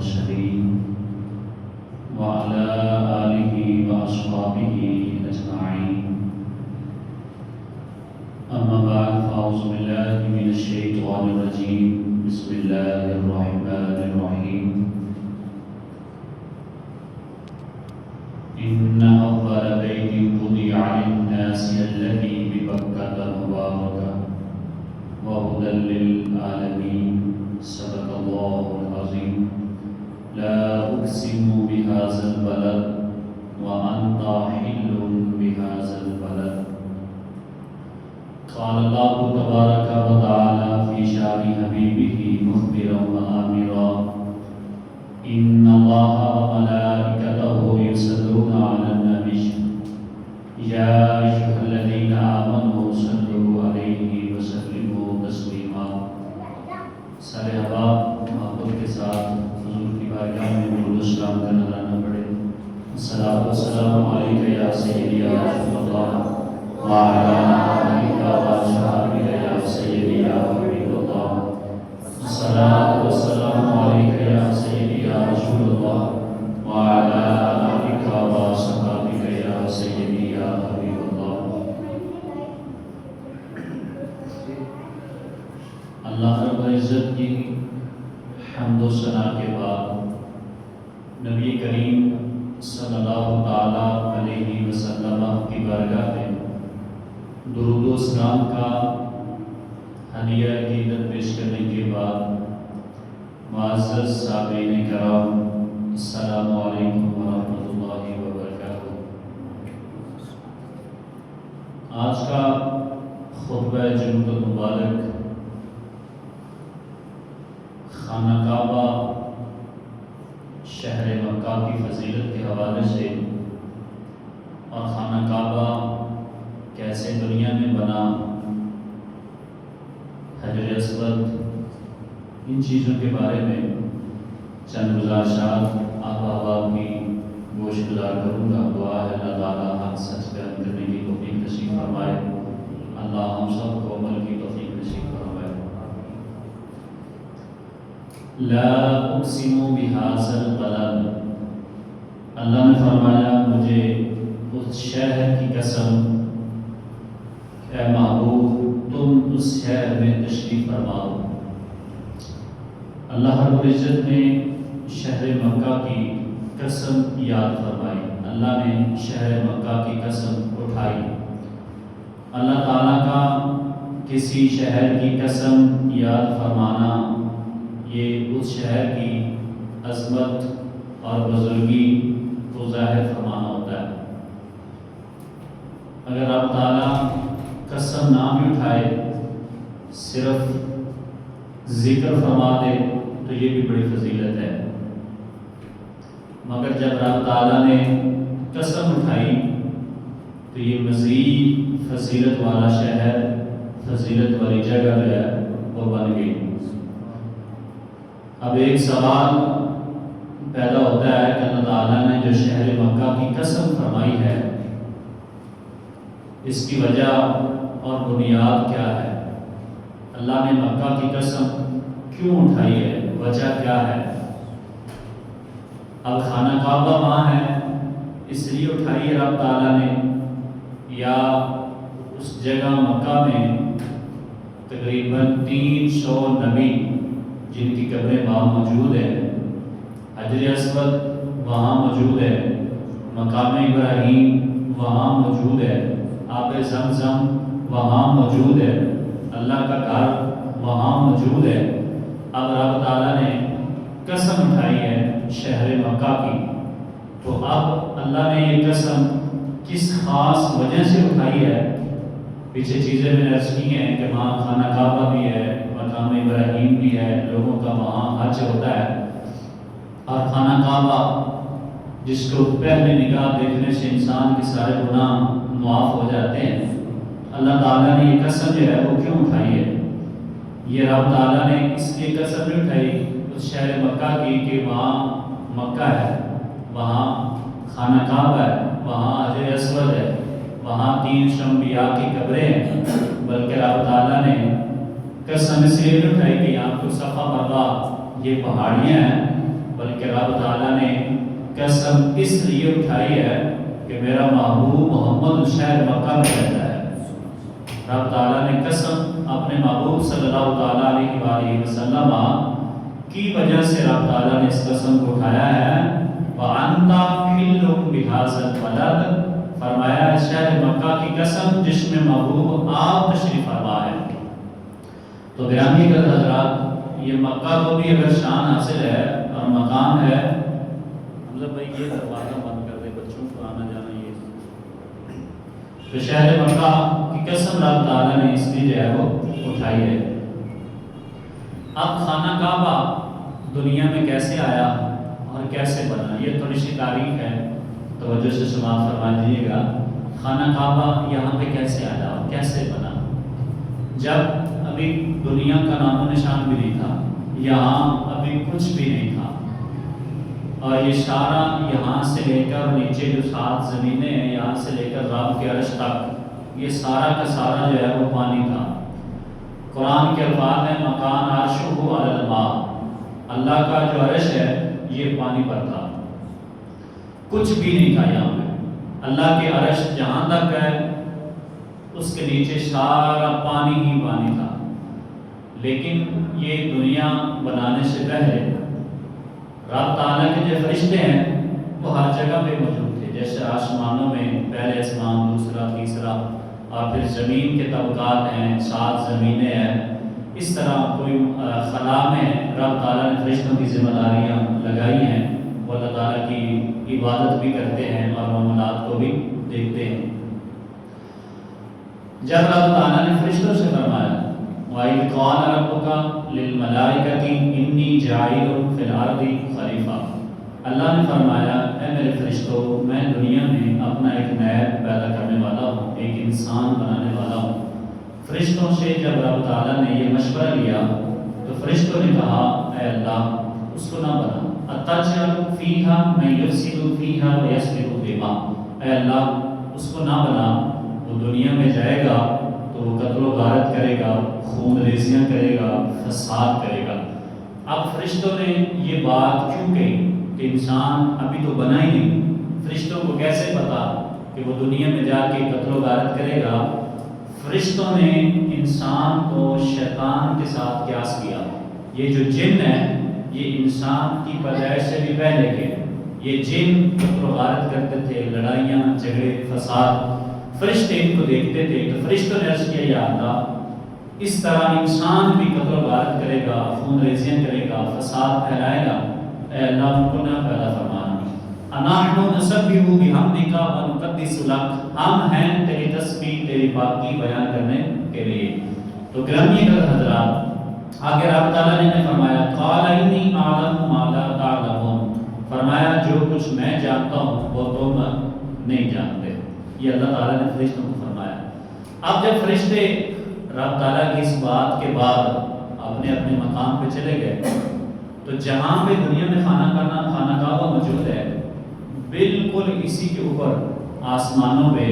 المرسلين وعلى آله وأصحابه أجمعين. أما بعد فأعوذ بالله من الشيطان الرجيم. بسم الله الرحمن الرحيم. إن أول بيت وضع للناس الذي ببكة مباركا وهدى للعالمين. صدق الله العظيم. لا أقسم بهذا البلد وأنت حل بهذا البلد. قال الله تبارك وتعالى في شأن حبيبه مخبرا وآمرا: إن الله وملائكته يصلون على النبي يا أيها الذين آمنوا صلوا عليه وسلموا تسليما. سارے احباب محبت کے ساتھ حضور کی بارگاہ میں درود و سلام کا نذرانہ پڑھیں. الصلاۃ والسلام علیک یا سیدی یا رسول اللہ وعلی آلک وصحبہ یا سیدی یا حبیب اللہ. الصلاۃ والسلام علیک یا سیدی یا رسول اللہ وعلی آلک وصحبہ یا سیدی یا حبیب اللہ. اللہ رب العزت کی حمد و ثنا کے بعد نبی کریم صلی اللہ تعالیٰ علیہ وسلم کی بارگاہ میں درود و سلام کا ہدیہ عقیدت پیش کرنے کے بعد معزز سامعین کرام، السلام علیکم ورحمۃ اللہ وبرکاتہ. آج کا خطبہ جمعہ المبارک خانہ کعبہ شہر مکہ کی فضیلت کے حوالے سے اور خانہ کعبہ کیسے دنیا میں بنا، حجر اسود، ان چیزوں کے بارے میں چند گزارشات آپ احباب کی گوش گزار کروں گا. دعا ہے اللہ تعالیٰ حق سچ بیان کرنے کی توفیق نصیب فرمائے. اللہ ہم سب کو عمل کی توفیق نصیب فرمائے. لا اقسم بهذا البلد. اللہ نے فرمایا مجھے اس شہر کی قسم، اے محبوب تم اس شہر میں تشریف فرماؤ. اللہ رب العزت نے شہر مکہ کی قسم یاد فرمائی. اللہ نے شہر مکہ کی قسم اٹھائی. اللہ تعالیٰ کا کسی شہر کی قسم یاد فرمانا یہ اس شہر کی عظمت اور بزرگی کو ظاہر فرمانا ہوتا ہے. اگر آپ تعالیٰ قسم نہ بھی اٹھائے، صرف ذکر فرما دے تو یہ بھی بڑی فضیلت ہے. مگر جب رب تعالیٰ نے قسم اٹھائی تو یہ مزید فضیلت والا شہر، فضیلت والی جگہ جو ہے وہ بن گئی. اب ایک سوال پیدا ہوتا ہے کہ اللہ تعالیٰ نے جو شہر مکہ کی قسم فرمائی ہے اس کی وجہ اور بنیاد کیا ہے؟ اللہ نے مکہ کی قسم کیوں اٹھائی ہے؟ وجہ کیا ہے؟ اب خانہ کعبہ وہاں ہے اس لیے اٹھائی ہے رب تعالیٰ نے، یا اس جگہ مکہ میں تقریباً 300 نبی جن کی قبریں وہاں موجود ہیں، حجر اسود وہاں موجود ہے، مقام ابراہیم وہاں موجود ہے، آب زمزم وہاں موجود ہے، اللہ کا گھر وہاں موجود ہے. اب رب تعالیٰ نے قسم اٹھائی ہے شہر مکہ کی، تو اب اللہ نے یہ قسم کس خاص وجہ سے اٹھائی ہے؟ پیچھے چیزیں میں نے عرض کی ہیں کہ وہاں خانہ کعبہ بھی ہے، مقام ابراہیم بھی ہے، لوگوں کا وہاں حج ہوتا ہے. اور خانہ کعبہ جس کو پہلے نگاہ دیکھنے سے انسان کے سارے گناہ معاف ہو جاتے ہیں، اللہ تعالیٰ نے یہ قسم جو ہے وہ کیوں اٹھائی ہے؟ یہ رب تعالیٰ نے اس لیے قسم نہیں اٹھائی اس شہر مکہ کی کہ وہاں مکہ ہے، وہاں خانہ کعبہ ہے، وہاں حجر اسود ہے، وہاں 300 انبیاء کی قبریں ہیں، بلکہ رب تعالیٰ نے قسم اس لیے نہیں اٹھائی کہ یہاں پر صفا مروا یہ پہاڑیاں ہیں، بلکہ رب تعالیٰ نے قسم اس لیے اٹھائی ہے کہ میرا محبوب محمد شہر مکہ میں رہتا ہے۔ رب تعالیٰ نے قسم اپنے محبوب صلی اللہ تعالیٰ علیہ وآلہ وسلم کی وجہ سے رب تعالیٰ نے اس قسم کو اٹھایا ہے۔ وَأَنْتَ حِلٌّ بِهَٰذَا الْبَلَدِ، فرمایا شہر مکہ کی قسم جس میں محبوب آپ تشریف فرما ہے۔ تو گرامی حضرات، یہ مکہ کو بھی اگر شان حاصل ہے اور مقام ہے، حمزہ بھائی یہ دروازہ بند کر دے، بچوں کو آنا جانا یہ، تو شہر مکہ کی قسم رب تعالیٰ نے اس لیے جو ہے وہ اٹھائی ہے۔ اب خانہ کعبہ دنیا میں کیسے آیا اور کیسے بنا، یہ تھوڑی سی تاریخ ہے، توجہ سے سماعت فرما دیجیے گا۔ خانہ کعبہ یہاں پہ کیسے آیا اور کیسے بنا؟ جب ابھی دنیا کا نام و نشان بھی نہیں تھا، یہاں ابھی کچھ بھی نہیں تھا، اور یہ سارا یہاں سے لے کر نیچے جو 7 زمینیں ہیں، یہاں سے لے کر رب کے عرش تک، یہ سارا کا سارا جو ہے وہ پانی تھا۔ قرآن کے الفاظ میں مکان عرشہ علی الماء، اللہ کا جو عرش ہے یہ پانی پر تھا، کچھ بھی نہیں تھا یہاں پہ۔ اللہ کے عرش جہاں تک ہے اس کے نیچے سارا پانی ہی پانی تھا۔ لیکن یہ دنیا بنانے سے پہلے رب تعالیٰ کے جو فرشتے ہیں وہ ہر جگہ پہ موجود تھے، جیسے آسمانوں میں پہلے آسمان، دوسرا، تیسرا، اور پھر زمین کے طبقات ہیں، 7 زمینیں ہیں۔ اس طرح کوئی خلا میں رب تعالیٰ نے فرشتوں کی ذمہ داریاں لگائی ہیں، وہ اللہ تعالیٰ کی عبادت بھی کرتے ہیں اور معاملات کو بھی دیکھتے ہیں۔ جب رب تعالیٰ نے فرشتوں سے فرمایا وَإِذْ قَالَ رَبُّكَ لِلْمَلَائِكَةِ إِنِّي جَاعِلٌ فِي الْأَرْضِ خَلِيفَةً، اللہ نے فرمایا اے میرے فرشتوں، میں دنیا میں اپنا ایک نائب پیدا کرنے والا ہوں، ایک انسان بنانے والا ہوں۔ فرشتوں سے جب رب تعالیٰ نے یہ مشورہ لیا تو فرشتوں نے کہا اے اللہ اس کو نہ بنا، أَتَجْعَلُ فِيهَا مَن يُفْسِدُ فِيهَا وَيَسْفِكُ الدِّمَاءَ، اے اللہ اس کو نہ بنا، وہ دنیا میں جائے گا تو وہ قتل و غارت کرے گا، خون ریزیاں کرے گا، فساد کرے گا۔ اب فرشتوں نے یہ بات کیوں کہی کہ انسان ابھی تو بنا ہی نہیں، فرشتوں کو کیسے پتا کہ وہ دنیا میں جا کے قتل و غارت کرے گا؟ فرشتوں نے انسان کو شیطان کے ساتھ قیاس کیا۔ یہ جو جن ہے یہ انسان کی پیدائش سے بھی پہلے کے، یہ جن قتل و غارت کرتے تھے، لڑائیاں، جھگڑے، فساد، فرشتے ان کو دیکھتے تھے۔ تو فرشتوں نے عرض کیا یا اللہ اس طرح انسان بھی قتل و غارت کرے گا، خون ریزیاں کرے گا، فساد پھیلائے گا، اے اللہ ان کو نہ پیدا فرمانا۔ اَنَحْنُ نُسَبِّحُ بِحَمْدِكَ وَنُقَدِّسُ لَكَ، ہم ہیں تیری تسبیح، تیری پاکی بیان کرنے کے لیے۔ تو گرامی حضرات، آگے رب تعالیٰ نے فرمایا قَالَ إِنِّي أَعْلَمُ مَا لَا تَعْلَمُونَ، فرمایا جو کچھ میں جانتا ہوں وہ تم نہیں جانتے۔ یہ اللہ تعالیٰ نے فرشتوں کو فرمایا۔ اب جب فرشتے رب تعالیٰ کی اس بات کے بعد اپنے اپنے مقام پہ چلے گئے تو جہاں پہ دنیا میں خانہ کعبہ موجود ہے، بالکل اسی کے اوپر آسمانوں پہ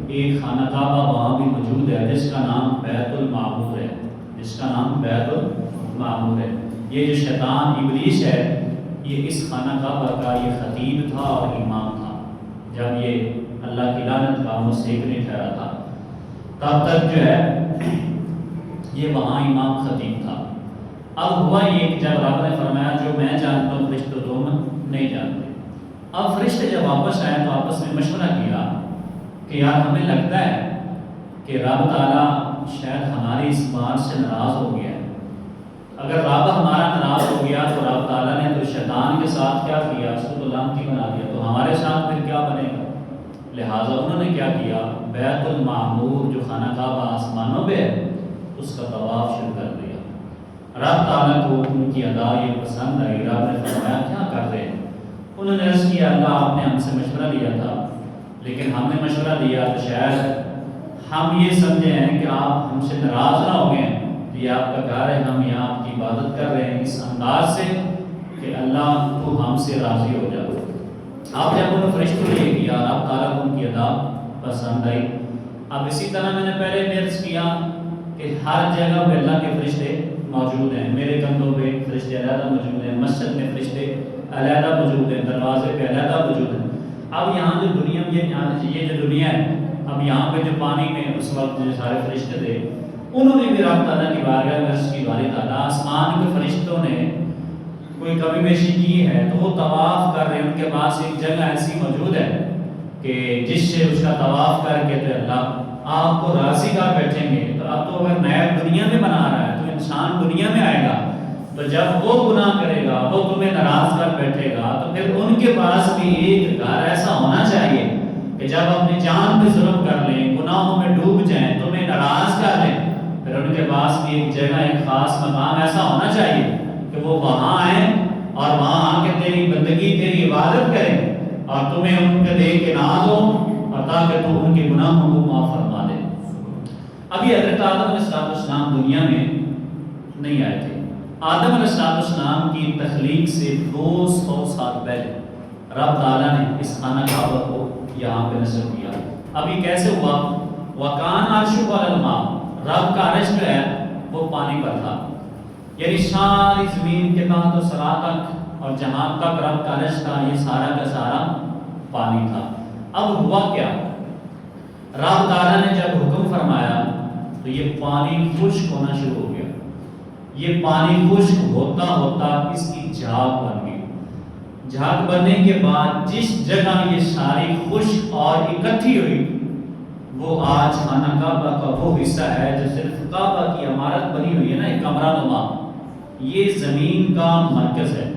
ایک خانہ کعبہ وہاں بھی موجود ہے جس کا نام بیت المعمور ہے، جس کا نام بیت المعمور ہے۔ یہ جو شیطان ابلیس ہے یہ اس خانہ کعبہ کا یہ خطیب تھا اور امام تھا۔ جب یہ اللہ کی لعنت کا مستحق نہیں ٹھہرا تھا تب تک جو ہے یہ وہاں امام خطیب تھا۔ اب ہوا یہ کہ جب رب نے فرمایا جو میں جانتا ہوں فرشتوں تم نہیں جانتے، اب فرشتے جب واپس آئے تو آپس میں مشورہ کیا کہ یار ہمیں لگتا ہے کہ رب تعالیٰ شاید ہماری اس بات سے ناراض ہو گیا ہے۔ اگر رب ہمارا ناراض ہو گیا تو رب تعالیٰ نے تو شیطان کے ساتھ کیا کیا، اس کو تو لعنتی بنا دیا، تو ہمارے ساتھ پھر کیا بنے گا؟ لہٰذا انہوں نے کیا کیا، بیت المعمور جو خانہ کعبہ آسمانوں پہ ہے اس کا طواف شروع کر دیا۔ رب تعالیٰ کو ان کی ادا یہ پسند آئی، رب نے فرمایا کیا کر رہے ہیں؟ انہوں نے عرض کیا اللہ آپ نے ہم سے مشورہ لیا تھا، لیکن ہم نے مشورہ دیا تو شاید ہم یہ سمجھے ہیں کہ آپ ہم سے ناراض نہ ہو گئے، یہ آپ کا گھر ہے، ہم یہاں آپ کی عبادت کر رہے ہیں اس انداز سے کہ اللہ تو ہم سے راضی ہو جائے۔ آپ جب ان فرشتوں نے یہ کیا رب تعالیٰ کو ان کی ادا پسند آئی۔ اب اسی طرح میں نے پہلے عرض کیا کہ ہر جگہ پہ اللہ کے فرشتے موجود ہیں، میرے کندھوں پہ فرشتے علیحدہ موجود ہیں، مسجد میں فرشتے علیحدہ موجود ہیں، دروازے پہ علیحدہ موجود ہیں۔ اب یہاں جو دنیا یہ جو دنیا ہے، اب یہاں پہ جو پانی میں اس وقت جو سارے فرشتے تھے، انہوں نے بھی رب تعالیٰ کی بارگاہ میں عرض کی، باری تعالیٰ آسمان کے فرشتوں نے کوئی کمی بیشی کی ہے تو وہ طواف کر رہے ہیں، ان کے پاس ایک جگہ ایسی موجود ہے کہ جس سے اس کا طواف کر کے تو اللہ آپ کو راضی کر بیٹھیں گے۔ تو اب تو اگر نیا دنیا میں بنا رہا ہے تو انسان دنیا میں آئے گا، تو جب وہ گناہ کرے گا، وہ تمہیں ناراض کر بیٹھے گا، تو پھر ان کے پاس بھی ایک گھر ایسا ہونا چاہیے کہ جب اپنی جان پہ ظلم کر لیں، گناہوں میں ڈوب جائیں، تمہیں ناراض کر لیں، پھر ان کے پاس بھی ایک جگہ، ایک خاص مقام ایسا ہونا چاہیے کہ وہ وہاں آئیں اور وہاں آ کے تیری بندگی، تیری عبادت کریں اور تمہیں ان کے دے کے ناز ہو، اور تاکہ تو ان کے گناہوں کو معاف فرما دے۔ ابھی حضرت آدم علیہ السلام دنیا میں نہیں آئے تھے۔ آدم علیہ السلام کی تخلیق سے 200 سال پہلے رب تعالیٰ نے اس خانہ کعبہ کو یہاں پہ نصب کیا۔ ابھی کیسے ہوا؟ وَكَانَ عَرْشُهُ عَلَى الْمَاءِ، رب کا عرش جو ہے وہ پانی پر تھا، یعنی ساری زمین کے تحت و ثرا تک اور جہاں تک رب کا عرش تھا یہ سارا کا سارا پانی تھا۔ اب ہوا کیا؟ رب تعالیٰ نے جب حکم فرمایا تو یہ پانی خشک ہونا شروع ہو گیا۔ یہ پانی خشک ہوتا ہوتا اس کی جھاگ بن گئی۔ جھاگ بننے کے بعد جس جگہ یہ ساری خشک اور اکٹھی ہوئی وہ آج خانہ کعبہ کا وہ حصہ ہے جو صرف کعبہ کی عمارت بنی ہوئی ہے نا، ایک کمرہ نما، یہ زمین کا مرکز ہے،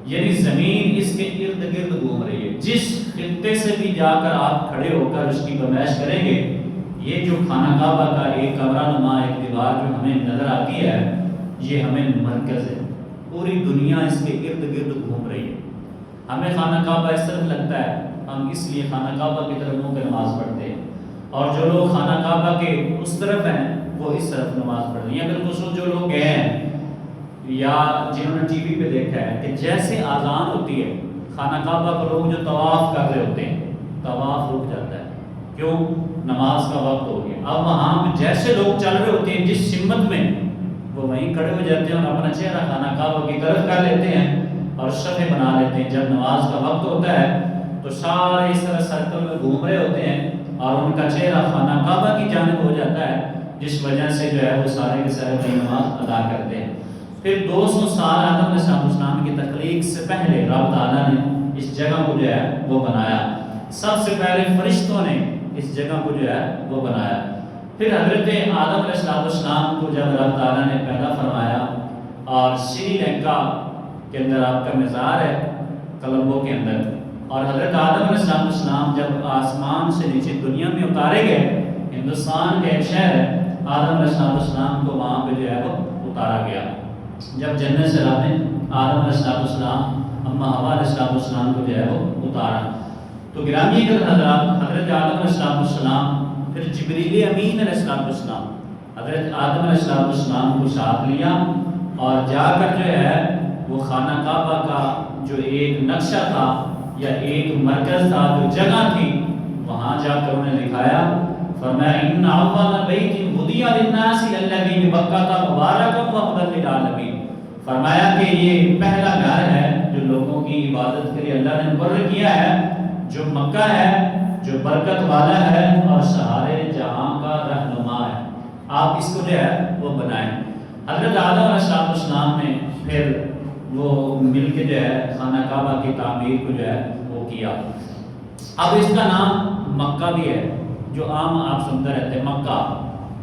یعنی زمین اس کے ارد گرد گھوم رہی ہے۔ جس خطے سے بھی جا کر آپ کھڑے ہو کر اس کی فرمائش کریں گے، یہ جو خانہ کعبہ کا ایک کمرہ نما ایک دیوار جو ہمیں نظر آتی ہے، یہ ہمیں مرکز ہے، پوری دنیا اس کے ارد گرد گھوم رہی ہے۔ ہمیں خانہ کعبہ اس طرف لگتا ہے، ہم اس لیے خانہ کعبہ کی طرف منہ پہ نماز پڑھتے ہیں، اور جو لوگ خانہ کعبہ کے اس طرف ہیں وہ اس طرف نماز پڑھ رہے ہیں۔ یا بالخصوص جو لوگ گئے ہیں یا جنہوں نے ٹی وی پہ دیکھا ہے کہ جیسے اذان ہوتی ہے خانہ کعبہ کو لوگ جو طواف کر رہے ہوتے ہیں، طواف رک جاتا ہے، کیوں؟ نماز کا وقت ہو گیا۔ اب وہاں جیسے لوگ چل رہے ہوتے ہیں جس سمت میں، وہ وہیں کھڑے ہو جاتے ہیں اور اپنا چہرہ خانہ کعبہ کی طرف کر لیتے ہیں اور صفیں بنا لیتے ہیں۔ جب نماز کا وقت ہوتا ہے تو سارے اس طرح سرکل میں گھوم رہے ہوتے ہیں اور ان کا چہرہ خانہ کعبہ کی جانب ہو جاتا ہے، جس وجہ سے جو ہے وہ سارے کے سارے اپنی نماز ادا کرتے ہیں۔ پھر 200 سال آدم علیہ السلام کی تخلیق سے پہلے رب تعالیٰ نے اس جگہ کو جو ہے وہ بنایا۔ سب سے پہلے فرشتوں نے اس جگہ کو جو ہے وہ بنایا۔ پھر حضرت آدم علیہ السلام کو جب رب تعالیٰ نے پیدا فرمایا اور سری لنکا کے اندر آپ کا مزار ہے، کولمبو کے اندر، اور حضرت آدم علیہ السلام جب آسمان سے نیچے دنیا میں اتارے گئے، ہندوستان کا ایک شہر ہے، آدم علیہ السلام کو وہاں پہ جو ہے وہ اتارا گیا۔ جب جنت سے رب نے آدم علیہ السلام، اما حوا علیہ السلام کو جو ہے وہ اتارا، تو گرامی حضرات، حضرت آدم علیہ السلام پھر جبریل امین علیہ السلام حضرت آدم علیہ السلام کو ساتھ لیا اور جا کر جو ہے وہ خانہ کعبہ کا جو ایک نقشہ تھا یا ایک مرکز تھا، جو جگہ تھی، وہاں جا کر انہیں دکھایا۔ فرمایا ان اول بیت وضع للناس الذی ببکۃ مبارکا وہدی للعالمین، فرمایا کہ یہ پہلا گھر ہے جو لوگوں کی عبادت کے لیے اللہ نے مقرر کیا ہے، جو مکہ ہے، جو برکت والا ہے اور سارے جہاں کا رہنما ہے، آپ اس کو جو ہے وہ بنائیں۔ حضرت آدم علیہ السلام نے پھر وہ مل کے جو ہے خانہ کعبہ کی تعمیر کو جو ہے وہ کیا۔ اب اس کا نام مکہ بھی ہے، جو عام آپ سنتے رہتے ہیں مکہ،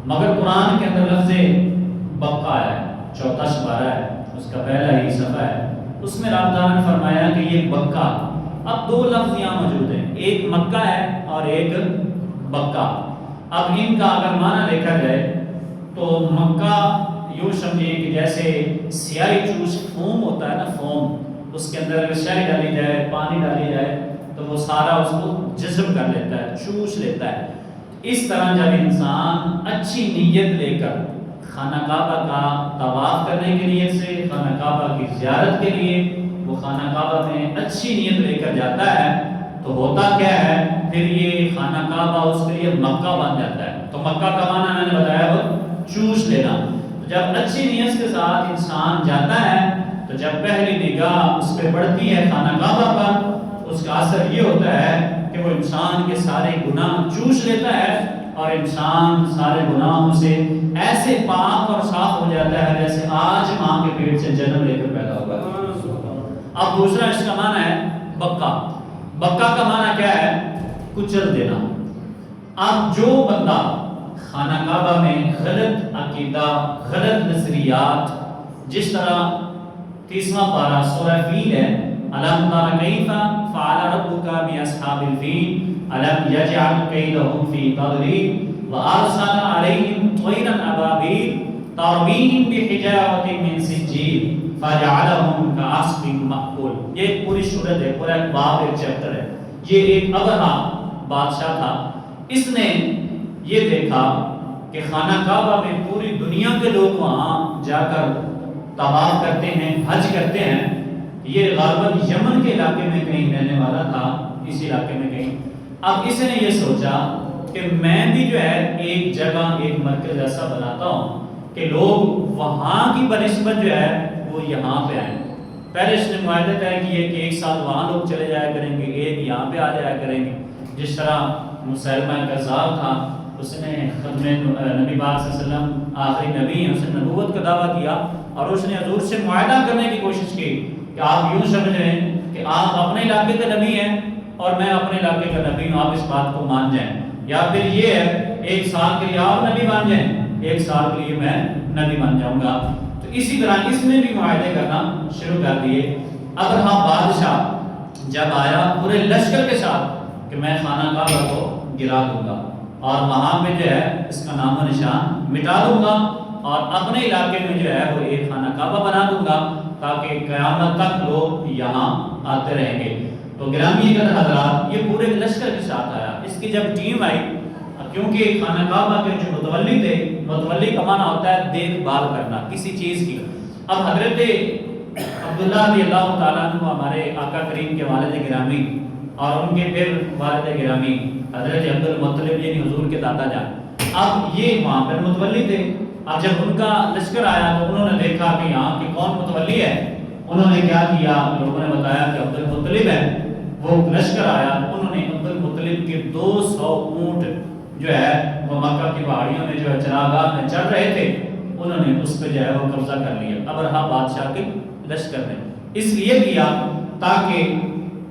مگر قرآن کے اندر لفظ بقا ہے، 14 سپارہ ہے، اس کا پہلا ہی صفحہ ہے، اس میں رب تعالیٰ نے فرمایا کہ یہ بقا۔ اب دو لفظ یہاں موجود ہیں، ایک مکہ ہے اور ایک بقا۔ اب ان کا اگر معنی دیکھا جائے تو مکہ یوں سمجھیں کہ جیسے سیاہی چوس فوم ہوتا ہے نا، فوم، اس کے اندر اگر سیاہی ڈالی جائے، پانی ڈالی جائے تو وہ سارا اس کو جذب کر لیتا ہے، چوس لیتا ہے۔ اس طرح جب انسان اچھی نیت لے کر خانہ کعبہ کا طواف کرنے کی نیت سے، خانہ کعبہ کی زیارت کے لیے وہ خانہ کعبہ میں اچھی نیت لے کر جاتا ہے تو ہوتا کیا ہے، پھر یہ خانہ کعبہ اس کے لیے مکہ بن جاتا ہے۔ تو مکہ کا معنی میں نے بتایا وہ چوس لینا۔ جب اچھی نیت کے ساتھ انسان جاتا ہے تو جب پہلی نگاہ اس پہ پڑتی ہے خانہ کعبہ پر، اس کا اثر یہ ہوتا ہے کہ وہ انسان کے سارے گناہ چوس لیتا ہے اور انسان سارے گناہوں سے ایسے پاک اور صاف ہو جاتا ہے جیسے آج ماں کے پیٹ سے جنم لے کر پیدا ہوا ہے۔ اب دوسرا اس کا معنی ہے بکا۔ بکا کا معنی کیا ہے؟ کچل دینا۔ اب جو بندہ خانہ کعبہ میں غلط عقیدہ، غلط نظریات، جس طرح 30واں پارہ سورہ فیل ہے، الم تر کیف فعل ربک باصحاب الفیل الم یجعل کیدہم فی تضلیل وارسل علیہم طیرا ابابیل ترمیہم بحجارۃ من سجیل فجعلہم کعصف مأکول۔ یہ ایک پوری سورت ہے، پورا ایک باب، ایک چیپٹر ہے۔ یہ ایک ابرہا بادشاہ تھا، اس نے یہ دیکھا کہ خانہ کعبہ میں پوری دنیا کے لوگ وہاں جا کر طواف کرتے ہیں، حج کرتے ہیں۔ یہ غالباً یمن کے علاقے میں کہیں رہنے والا تھا، اس علاقے میں کہیں۔ اب اس نے یہ سوچا کہ میں بھی جو ہے ایک جگہ، ایک مرکز ایسا بناتا ہوں کہ لوگ وہاں کی بنسبت جو ہے وہ یہاں پہ آئیں۔ پہلے اس نے معاہدہ طے کیا کہ ایک سال وہاں لوگ چلے جایا کریں گے، ایک یہاں پہ آ جایا کریں گے۔ جس طرح مسیلمہ کذاب تھا، اس نے خدمت نبی پاک صلی اللہ علیہ وسلم آخری نبی ہیں، اس نے نبوت کا دعویٰ کیا اور اس نے حضور سے معاہدہ کرنے کی کوشش کی کہ آپ یوں سمجھ رہے ہیں کہ آپ اپنے علاقے کا نبی ہیں اور میں اپنے علاقے کا نبی ہوں، آپ اس بات کو مان جائیں، یا پھر یہ ہے ایک سال کے لیے آپ نبی مان جائیں، ایک سال کے لیے میں نبی مان جاؤں گا۔ تو اسی طرح اس نے بھی معاہدے کرنا شروع کر دیے۔ ابرہا بادشاہ جب آیا پورے لشکر کے ساتھ کہ میں خانہ کعبہ کو گرا دوں گا اور وہاں پہ جو ہے اس کا نام و نشان مٹا دوں گا اور اپنے علاقے میں جو ہے وہ ایک خانہ کعبہ بنا دوں گا تاکہ قیامت تک لوگ یہاں آتے رہیں گے۔ تو گرامی قدر حضرات، یہ پورے لشکر کے ساتھ آیا۔ اس کی جب ٹیم آئی، کیونکہ خانہ کعبہ کے جو متولی تھے، متولی کا معنی ہوتا ہے دیکھ بھال کرنا کسی چیز کی۔ اب حضرت عبداللہ رضی اللہ تعالیٰ عنہ ہمارے آقا کریم کے والد گرامی اور ان کے پھر والد گرامی حضرت عبد المطلب یعنی حضور کے دادا جان، اب یہ وہاں پر متولی تھے۔ اب جب ان کا لشکر آیا تو انہوں نے دیکھا کہ یہاں کی کون متولی ہے۔ انہوں نے کیا کیا، لوگوں نے بتایا کہ عبد المطلب ہے۔ وہ لشکر آیا، انہوں نے عبد المطلب کے 200 اونٹ جو ہے وہ مکہ کی پہاڑیوں میں جو ہے چراگاہ میں چڑھ رہے تھے، انہوں نے اس پہ جو ہے وہ قبضہ کر لیا ابرہا بادشاہ کے لشکر نے۔ اس لیے کیا تاکہ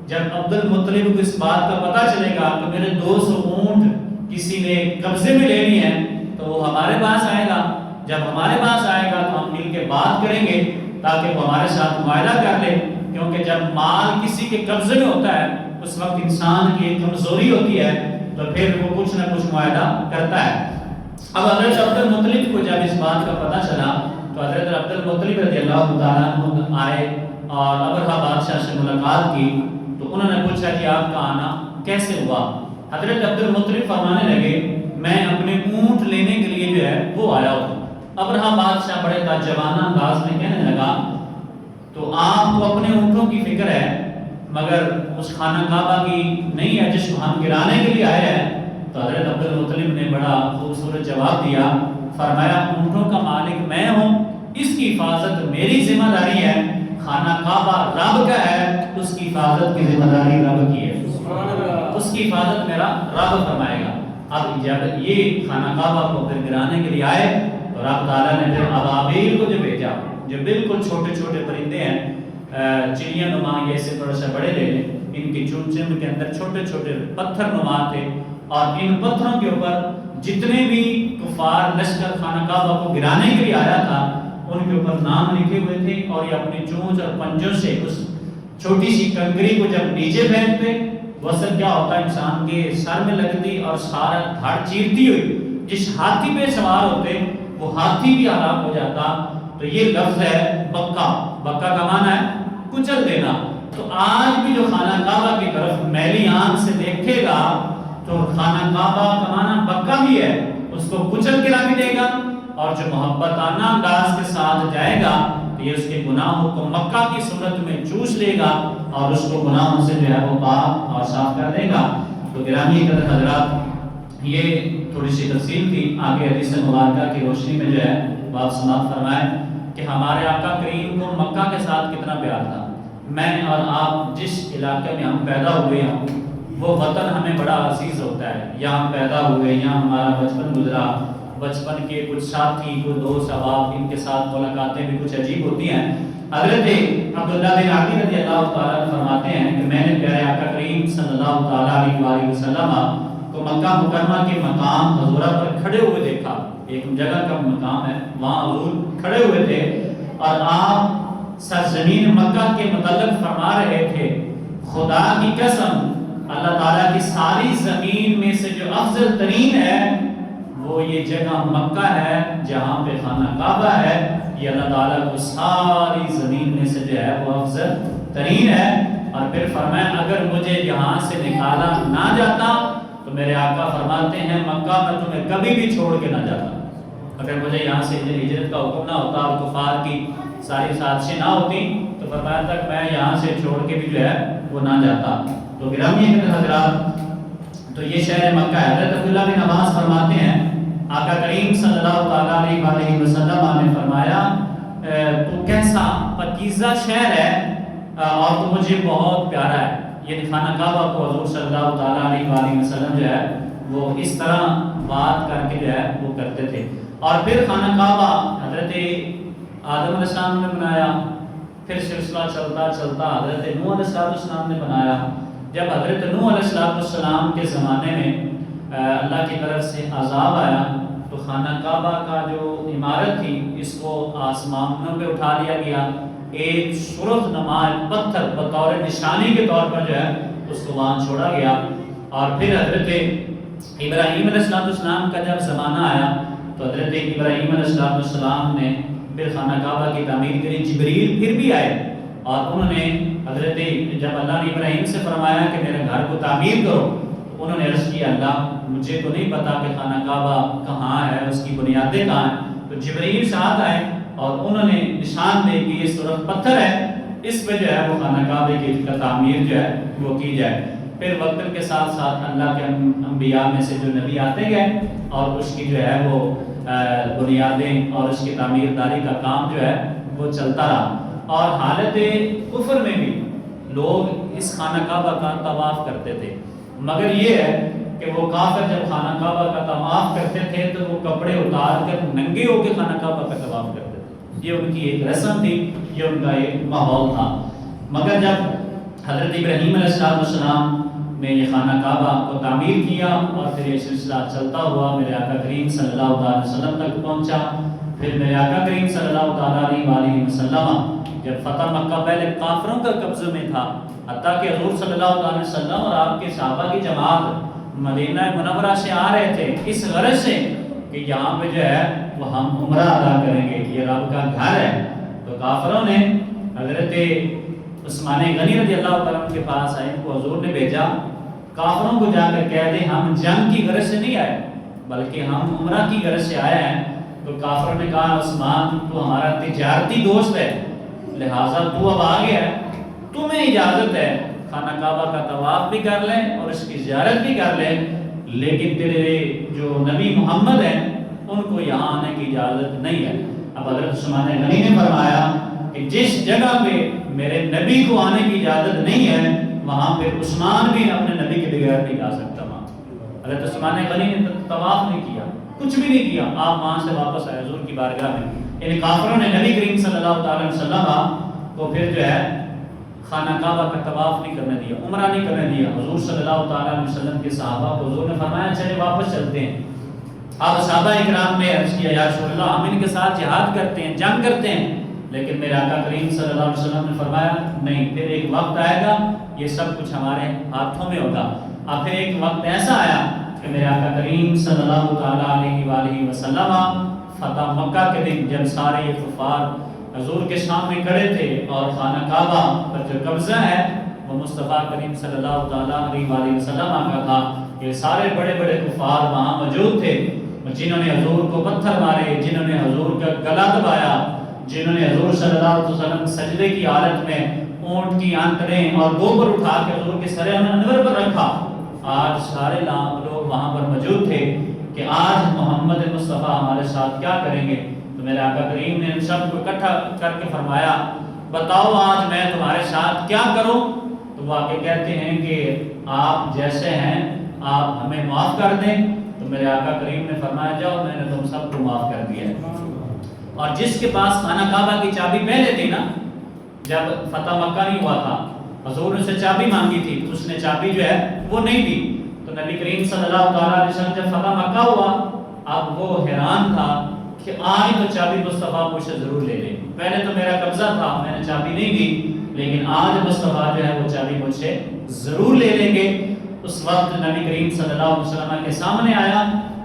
جب عبد المطلب کو اس بات کا پتہ چلے گا کہ میرے 200 اونٹ کسی نے قبضے میں لے لی ہیں تو وہ ہمارے پاس آئے گا۔ جب ہمارے پاس آئے گا تو ہم مل کے بات کریں گے تاکہ وہ ہمارے ساتھ معاہدہ کر لے، کیونکہ جب مال کسی کے قبضے میں ہوتا ہے اس وقت انسان کی ایک کمزوری ہوتی ہے تو پھر وہ کچھ نہ کچھ معاہدہ کرتا ہے۔ اب حضرت عبد المطلب کو جب اس بات کا پتہ چلا تو حضرت عبد المطلب رضی اللہ تعالیٰ عنہ آئے اور ابرہا بادشاہ سے ملاقات کی تو انہوں نے پوچھا کہ آپ کا آنا کیسے ہوا۔ حضرت عبد المطلب فرمانے لگے میں اپنے اونٹ لینے کے لیے جو ہے وہ آیا ہوں۔ ابرہا بادشاہ بڑے تاجبانہ انداز میں کہنے لگا تو آپ کو اپنے اونٹوں کی فکر ہے مگر اس خانہ کعبہ کی نہیں ہے جس کو ہم گرانے کے لیے آئے ہیں۔ تو حضرت عبد المطلب نے بڑا خوبصورت جواب دیا، فرمایا اونٹوں کا مالک میں ہوں، اس کی حفاظت میری ذمہ داری ہے، خانہ کعبہ رب کا ہے، اس کی حفاظت کی ذمہ داری رب کی ہے، اس کی حفاظت میرا رب فرمائے گا۔ اب جب یہ خانہ کعبہ کو پھر گرانے کے لیے آئے تو رب تعالیٰ نے پھر ابابیل کو جو بھیجا، جو بالکل چھوٹے چھوٹے پرندے ہیں، چڑیا نما، یہ سے تھوڑا سا بڑے لے لیں، ان کی چونچوں کے اندر چھوٹے چھوٹے پتھر نما تھے اور ان پتھروں کے اوپر جتنے بھی کفار لشکر خانہ کعبہ کو گرانے کے لیے آیا تھا ان کے اوپر نام لکھے ہوئے تھے، اور یہ اپنی چونچ اور پنجوں سے اس چھوٹی سی کنکری کو جب نیچے پھینکتے وہ اثر کیا ہوتا انسان کے سر میں لگتی اور سارا دھڑ چیرتی ہوئی جس ہاتھی پہ سوار ہوتے وہ ہاتھی بھی ہلاک ہو جاتا۔ تو یہ لفظ ہے بکا۔ بکا کا معنی ہے کچل دینا۔ تو آج بھی جو خانہ کعبہ کی طرف میلی آنکھ سے دیکھے گا تو خانہ کعبہ کا معنی بکا بھی ہے، اس کو کچل کے رکھ دے گا، اور جو محبتانہ انداز کے ساتھ جائے گا تو یہ اس کے گناہوں کو مکہ کی صورت میں چوس لے گا اور اس کو گناہوں سے جو ہے وہ پاک اور صاف کر دے گا۔ تو گرامی قدر حضرات، یہ تھوڑی سی تفصیل تھی، آگے حدیث مبارکہ کی روشنی میں جو ہے بات سماعت فرمائیں کہ ہمارے آقا کریم کو مکہ کے ساتھ کتنا پیار تھا۔ میں اور آپ جس علاقے میں ہم پیدا ہوئے ہیں وہ وطن ہمیں بڑا عزیز ہوتا ہے، یہاں ہم پیدا ہوئے، یہاں ہمارا بچپن گزرا، بچپن کے کچھ ساتھی، کچھ دوست احباب، ان کے ساتھ ملاقاتیں بھی کچھ عجیب ہوتی ہیں۔ حضرت عبداللہ بن عقیل رضی اللہ تعالیٰ فرماتے ہیں کہ میں نے پیارے آقا کریم صلی اللہ تعالیٰ علیہ وسلم کو مکہ مکرمہ کے مقام حضورہ پر کھڑے ہوئے دیکھا۔ ایک جگہ کا مقام ہے، وہاں حضور کھڑے ہوئے تھے اور آپ سرزمین مکہ کے متعلق فرما رہے تھے، خدا کی قسم اللہ تعالیٰ کی ساری زمین میں سے جو افضل ترین ہے وہ یہ جگہ مکہ ہے جہاں پہ خانہ کعبہ ہے، یہ اللہ تعالیٰ کو ساری زمین میں سے جو ہے وہ افضل ترین ہے۔ اور پھر فرمایا اگر مجھے یہاں سے نکالا نہ جاتا تو میرے آقا فرماتے ہیں مکہ میں تمہیں کبھی بھی چھوڑ کے نہ جاتا۔ اگر مجھے یہاں سے ہجرت کا حکم نہ ہوتا اور کفار کی ساری سازشیں نہ ہوتی تو فرمایا تک میں یہاں سے چھوڑ کے بھی جو ہے وہ نہ جاتا۔ تو گرامی حضرات، تو یہ شہر مکہ ہے۔ حضرت عبداللہ بن عباس فرماتے ہیں آقا کریم صلی اللہ تعالیٰ علیہ وسلم نے فرمایا تو کیسا پاکیزہ شہر ہے اور تو مجھے بہت پیارا ہے۔ یہ خانہ کعبہ کو حضور صلی اللہ تعالیٰ علیہ وسلم جو ہے وہ اس طرح بات کر کے جو ہے وہ کرتے تھے۔ اور پھر خانہ کعبہ حضرت آدم علیہ السلام نے بنایا، پھر سلسلہ چلتا چلتا حضرت نوح علیہ السلام نے بنایا۔ جب حضرت نوح علیہ السلام کے زمانے میں اللہ کی طرف سے عذاب آیا تو خانہ کعبہ کا جو عمارت تھی اس کو آسمانوں پہ اٹھا لیا گیا، ایک سرخ نماز پتھر بطور نشانی کے طور پر جو ہے اس کو وہاں چھوڑا گیا۔ اور پھر حضرت ابراہیم علیہ السلام کا جب زمانہ آیا تو حضرت ابراہیم علیہ السلام نے پھر خانہ کعبہ کی تعمیر کری۔ جبریل پھر بھی آئے اور انہوں نے حضرت جب اللہ نے ابراہیم سے فرمایا کہ میرے گھر کو تعمیر کرو، انہوں نے عرض کیا اللہ مجھے تو نہیں پتا کہ خانہ کعبہ کہاں ہے، اس کی بنیادیں کہاں ہیں۔ تو جبریل ساتھ آئے اور انہوں نے نشان دے کہ یہ سرخ پتھر ہے، اس پہ جو ہے وہ خانہ کعبے کی تعمیر جو ہے وہ کی جائے۔ پھر وقت کے ساتھ ساتھ اللہ کے انبیاء میں سے جو نبی آتے گئے اور اس کی جو ہے وہ بنیادیں اور اس کی تعمیرداری کا کام جو ہے وہ چلتا رہا۔ اور حالت کفر میں بھی لوگ اس خانہ کعبہ کا طواف کرتے تھے، مگر یہ ہے کہ وہ کافر جب خانہ کعبہ کا طواف کرتے تھے تو وہ کپڑے اتار کر ننگے ہو کے خانہ کعبہ کا طواف کرتے تھے۔ یہ ان کی ایک رسم تھی، یہ ان کا ایک ماحول تھا۔ مگر جب حضرت ابراہیم علیہ السلام نے یہ خانہ کعبہ کو تعمیر کیا اور پھر یہ سلسلہ چلتا ہوا میرے آقا کریم صلی اللہ علیہ وسلم تک پہنچا۔ پھر میرے آقا کریم صلی اللہ تعالیٰ علیہ وسلم جب فتح مکہ پہلے کافروں کا قبضے میں تھا، حتیٰ کہ حضور صلی اللہ علیہ وسلم اور آپ کے صحابہ کی جماعت مدینہ منورہ سے آ رہے تھے اس غرض سے کہ یہاں پہ جو ہے وہ ہم عمرہ ادا کریں گے، یہ رب کا گھر ہے۔ تو کافروں نے حضرت عثمان غنی رضی اللہ عنہ کے پاس آئے، ان کو حضور نے بھیجا کافروں کو جا کر کہہ دیں ہم جنگ کی غرض سے نہیں آئے بلکہ ہم عمرہ کی غرض سے آئے ہیں۔ تو کافروں نے کہا عثمان تو ہمارا تجارتی دوست ہے، لہٰذا تو اب آ گیا ہے، تمہیں اجازت ہے خانہ کعبہ کا طواف بھی کر لیں اور اس کی زیارت بھی کر لیں، لیکن تیرے جو نبی محمد ہیں ان کو یہاں آنے کی اجازت نہیں ہے۔ اب حضرت عثمان غنی نے فرمایا کہ جس جگہ پہ میرے نبی کو آنے کی اجازت نہیں ہے وہاں پہ عثمان بھی اپنے نبی کے بغیر نہیں جا سکتا۔ وہاں حضرت عثمان غنی نے طواف نہیں کیا، کچھ بھی نہیں کیا، آپ وہاں سے واپس آئے حضور کی بارگاہ میں۔ یعنی کافروں نے نبی کریم صلی اللہ تعالی وسلم کو پھر جو ہے خانہ کعبہ کا طواف نہیں کرنے دیا، عمرہ نہیں کرنے دیا۔ حضور صلی اللہ تعالی وسلم کے صحابہ کو حضور نے فرمایا چلے واپس چلتے ہیں۔ اب صحابہ اکرام نے عرض کیا یا رسول اللہ ہم ان کے ساتھ جہاد کرتے ہیں، جنگ کرتے ہیں، لیکن میرے آقا کریم صلی اللہ علیہ وسلم نے فرمایا نہیں، پھر ایک وقت آئے گا یہ سب کچھ ہمارے ہاتھوں میں ہوگا۔ اب پھر ایک وقت ایسا آیا کہ میرے آقا کریم صلی اللہ تعالی علیہ وسلم فتح مکہ کے دن جب سارے یہ کفار حضور کے سامنے کھڑے تھے اور خانہ کعبہ پر جو قبضہ ہے وہ مصطفیٰ کریم صلی اللہ تعالی علیہ وسلم کا تھا، یہ سارے بڑے بڑے کفار وہاں موجود تھے جنہوں نے حضور کو پتھر مارے، جنہوں نے حضور کا گلا دبایا، جنہوں نے حضور صلی اللہ علیہ وسلم سجدے کی حالت میں اونٹ کی آنتڑیں اور گوبر اٹھا کے حضور کے سر انور پر رکھا۔ آج سارے لوگ وہاں پر موجود تھے کہ آج محمد مصطفیٰ ہمارے ساتھ کیا کریں گے۔ تو تو میرے آقا کریم نے ان سب کو اکٹھا کر کے فرمایا بتاؤ آج میں تمہارے ساتھ کیا کروں؟ تو وہ آگے کہتے ہیں کہ آپ جیسے ہیں آپ ہمیں معاف کر دیں۔ تو میرے آقا کریم نے فرمایا جاؤ میں نے تم سب کو معاف کر دیا ہے۔ اور جس کے پاس خانہ کعبہ کی چابی پہلے تھی نا، جب فتح مکہ نہیں ہوا تھا، حضور نے اسے چابی مانگی تھی تو اس نے چابی جو ہے وہ نہیں دی، تو نبی کریم صلی اللہ علیہ وسلم جب فتح مکہ ہوا اب وہ حیران تھا کہ آج تو چابی مصطفیٰ مجھ سے ضرور لے لیں، پہلے تو میرا قبضہ تھا میں نے چابی نہیں دی، لیکن آج مصطفیٰ جو ہے وہ چابی مجھ سے ضرور لے لیں گے۔ اس وقت نبی کریم صلی اللہ علیہ وسلم کے سامنے آیا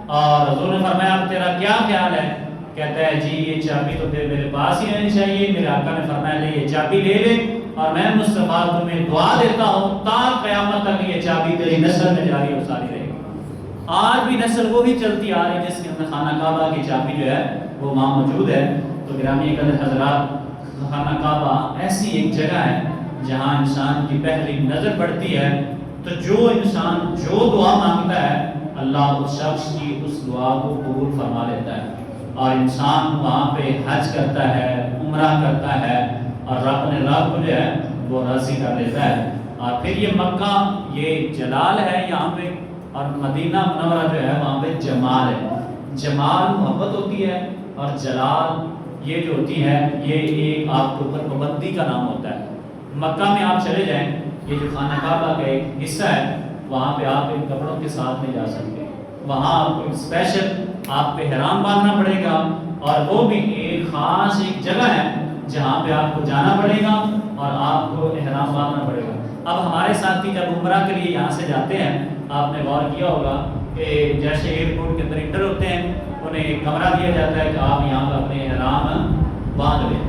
اور حضور نے فرمایا اب تیرا کیا خیال ہے؟ کہتا ہے جی یہ چابی تو پھر میرے پاس ہی رہنی چاہیے۔ میرے آقا نے فرمایا لے یہ چابی لے لے اور میں مصطفیٰ تمہیں دعا دیتا ہوں تا قیامت تک یہ چابی تیری نسل میں جاری و ساری رہے گی۔ آج بھی نسل وہی چلتی آ رہی جس کے اندر خانہ کعبہ کی چابی جو ہے وہ وہاں موجود ہے۔ تو گرامی قدر حضرات، خانہ کعبہ ایسی ایک جگہ ہے جہاں انسان کی پہلی نظر پڑتی ہے تو جو انسان جو دعا مانگتا ہے اللہ اس شخص کی اس دعا کو قبول فرما لیتا ہے، اور انسان وہاں پہ حج کرتا ہے، عمرہ کرتا ہے اور اپنے رب کو جو ہے وہ راضی کر لیتا ہے۔ اور پھر یہ مکہ یہ جلال ہے یہاں پہ، اور مدینہ منورہ جو ہے وہاں پہ جمال ہے۔ جمال محبت ہوتی ہے اور جلال یہ جو ہوتی ہے یہ ایک آپ کے اوپر پابندی کا نام ہوتا ہے۔ مکہ میں آپ چلے جائیں، یہ جو خانہ کعبہ کا ایک حصہ ہے وہاں پہ آپ ان کپڑوں کے ساتھ نہیں جا سکتے، وہاں آپ کو اسپیشل آپ پہ احرام باندھنا پڑے گا، اور وہ بھی ایک خاص ایک جگہ ہے جہاں پہ آپ کو جانا پڑے گا اور آپ کو احرام باندھنا پڑے گا۔ اب ہمارے ساتھی جب عمرہ کے لیے یہاں سے جاتے ہیں آپ نے غور کیا ہوگا کہ جیسے ایئرپورٹ کے اندر انٹر ہوتے ہیں انہیں ایک کمرہ دیا جاتا ہے کہ آپ یہاں پر اپنے احرام باندھ لیں۔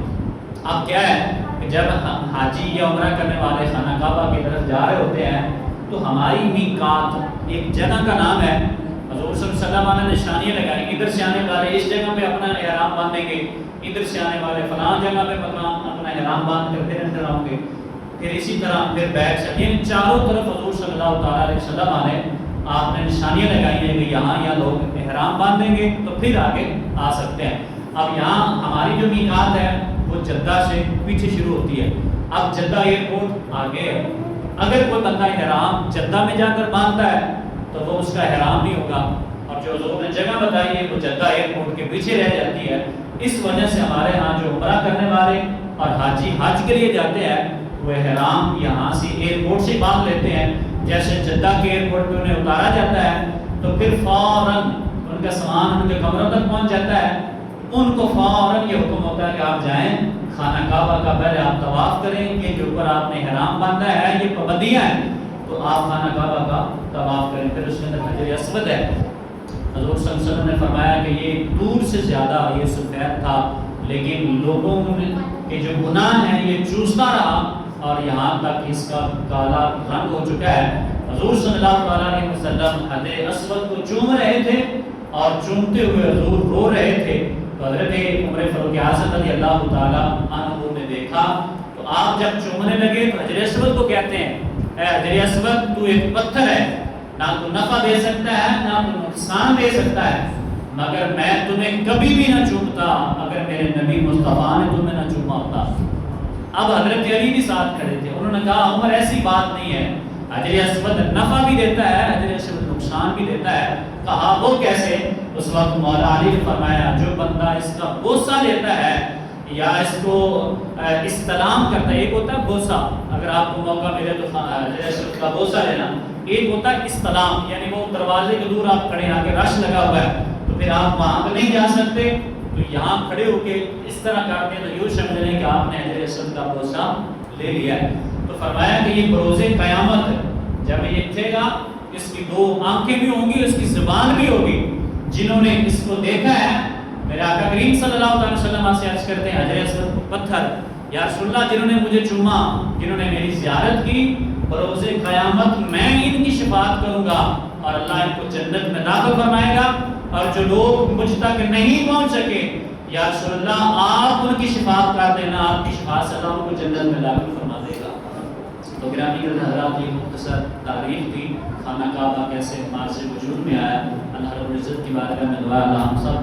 اب کیا ہے کہ جب حاجی یا عمرہ کرنے والے خانہ کعبہ کی طرف جا رہے ہوتے ہیں تو ہماری میقات ایک جگہ کا نام ہے، حضور صلی اللہ علیہ وسلم نے نشانیاں لگائی، ادھر سے آنے والے اس جگہ پہ اپنا احرام باندھیں گے، ادھر سے آنے والے فلاں جگہ پہ اپنا احرام باندھ کر پھر اندر آؤں گے، پھر اسی طرح پھر بیک سے، یعنی چاروں طرف حضور صلی اللہ علیہ وسلم نے آپ نے نشانیاں لگائی ہیں کہ یہاں لوگ احرام باندھیں گے تو پھر آگے آ سکتے ہیں۔ اب یہاں ہماری جو میقات ہے وہ جدہ سے پیچھے شروع ہوتی ہے، اب جدہ ایئرپورٹ آگے ہے، اگر کوئی بندہ احرام جدہ میں جا کر باندھتا ہے تو وہ اس کا احرام نہیں ہوگا، اور جو حضور نے جگہ بتائی ہے وہ جدہ ایئرپورٹ کے پیچھے رہ جاتی ہے۔ اس وجہ سے ہمارے ہاں جو عمرہ کرنے والے اور حاجی حج کے لیے جاتے ہیں وہ احرام یہاں سے ایئرپورٹ سے باندھ لیتے ہیں، جیسے جدہ کے ایئرپورٹ پہ انہیں اتارا جاتا ہے تو پھر فوراً ان کا سامان ان کے کمروں تک پہنچ جاتا ہے، ان کو فوراً یہ حکم ہوتا ہے کہ آپ جائیں خانہ کعبہ کا پہلے آپ طواف کریں، یہ جو اوپر آپ نے احرام باندھا ہے یہ پابندیاں ہیں تو آپ خانہ کعبہ کا طواف کریں، پھر اس کے اندر حجر اسود ہے۔ حضور صلی اللہ علیہ وسلم نے فرمایا کہ یہ دور سے زیادہ یہ سفید تھا لیکن لوگوں کے جو گناہ ہیں یہ چوستا رہا اور یہاں تک اس کا کالا رنگ ہو چکا ہے۔ حضور صلی اللہ علیہ وسلم حجر اسود کو چوم رہے تھے اور چومتے ہوئے حضور رو رہے تھے، تو حضرت عمر فاروق اعظم رضی اللہ تعالیٰ عنہ نے دیکھا تو آپ جب چومنے لگے تو حجر اسود کو کہتے ہیں اے حجر اسود تو ایک پتھر ہے، نہ تو نفع دے سکتا ہے نہ تو نقصان دے سکتا ہے، مگر میں تمہیں کبھی بھی نہ چومتا اگر میرے نبی مصطفیٰ نے تمہیں نہ چوما ہوتا۔ اب حضرت علی بھی ساتھ کھڑے تھے، انہوں نے کہا عمر ایسی بات نہیں ہے، حجر اسود نفع بھی دیتا ہے حجر اسود نقصان بھی دیتا ہے۔ کہا وہ کیسے؟ اس وقت مولا علی نے فرمایا جو بندہ اس کا بوسہ لیتا ہے یا اس کو استلام کرتا ہے، ایک ہوتا ہے بوسہ، اگر آپ کو موقع ملے تو حجر اسود کا بوسہ لینا، ایک ہوتا ہے استلام یعنی وہ دروازے کے دور آپ کھڑے ہیں آگے رش لگا ہوا ہے تو پھر آپ وہاں پہ نہیں جا سکتے تو یہاں کھڑے ہو کے اس طرح کرتے ہیں تو یوں سمجھ لیں کہ آپ نے حجر اسود کا بوسہ لے لیا ہے۔ تو فرمایا کہ یہ بروز قیامت ہے، جب یہ اٹھے گا اس کی دو آنکھیں بھی ہوں گی اس کی زبان بھی ہوگی، جنہوں نے اس کو دیکھا ہے میرے آقا کریم صلی اللہ علیہ وسلم سے عرض کرتے ہیں حجر اسود پتھر یا رسول اللہ جنہوں نے مجھے چوما، جنہوں نے میری زیارت کی، بروز قیامت میں ان کی شفاعت کروں گا اور اللہ ان کو جنت میں داخل فرمائے گا، اور جو لوگ مجھ تک نہیں پہنچ سکے یا رسول اللہ آپ ان کی شفاعت کر دینا، آپ کی شفاعت سے اللہ ان کو جنت میں داخل فرما دے گا۔ تو گرامی حضرات یہ مختصر تاریخ تھی خانہ کعبہ کیسے ہمارے سے وجود میں آیا۔ اللہ رب العزت کی بارگاہ میں دعا اللہ ہم سب